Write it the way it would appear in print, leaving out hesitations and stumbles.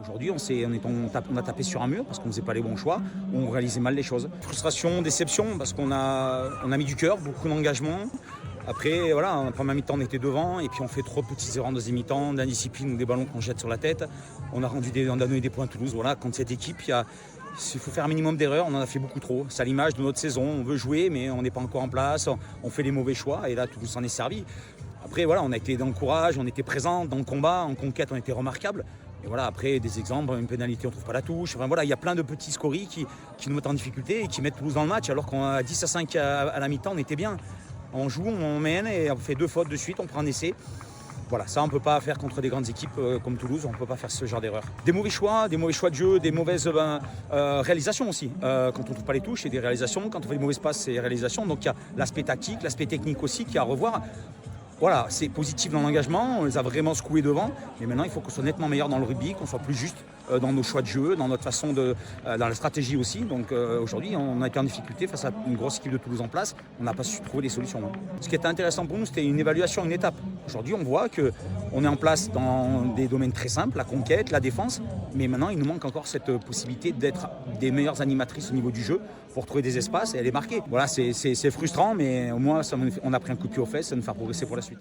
Aujourd'hui, on a tapé sur un mur parce qu'on ne faisait pas les bons choix, on réalisait mal les choses. Frustration, déception, parce qu'on a mis du cœur, beaucoup d'engagement. Après, voilà, en première mi-temps, on était devant et puis on fait trop de petites erreurs en deuxième mi-temps, d'indiscipline ou des ballons qu'on jette sur la tête. On a donné des points à Toulouse. Voilà, contre cette équipe, il faut faire un minimum d'erreurs, on en a fait beaucoup trop. C'est à l'image de notre saison, on veut jouer mais on n'est pas encore en place, on fait les mauvais choix et là Toulouse s'en est servi. Après voilà, on a été dans le courage, on était présent dans le combat, en conquête on était remarquable. Et voilà, après des exemples, une pénalité on ne trouve pas la touche. Enfin voilà, il y a plein de petits scories qui nous mettent en difficulté et qui mettent Toulouse dans le match alors qu'on a 10-5 à la mi-temps, on était bien. On joue, on mène et on fait 2 fautes de suite, on prend un essai. Voilà, ça on ne peut pas faire contre des grandes équipes comme Toulouse, on ne peut pas faire ce genre d'erreur. Des mauvais choix de jeu, des mauvaises réalisations aussi. Quand on ne trouve pas les touches, c'est des réalisations. Quand on fait des mauvais passes, c'est des réalisations. Donc il y a l'aspect tactique, l'aspect technique aussi qu'il y a à revoir. Voilà, c'est positif dans l'engagement, on les a vraiment secoués devant. Mais maintenant, il faut qu'on soit nettement meilleur dans le rugby, qu'on soit plus juste dans nos choix de jeu, dans notre façon dans la stratégie aussi. Donc aujourd'hui, on a été en difficulté face à une grosse équipe de Toulouse en place. On n'a pas su trouver des solutions. Ce qui était intéressant pour nous, c'était une évaluation, une étape. Aujourd'hui, on voit qu'on est en place dans des domaines très simples, la conquête, la défense. Mais maintenant, il nous manque encore cette possibilité d'être des meilleures animatrices au niveau du jeu pour trouver des espaces et aller marquer. Voilà, c'est frustrant, mais au moins, on a pris un coup de pied aux fesses, ça nous fait progresser pour la suite.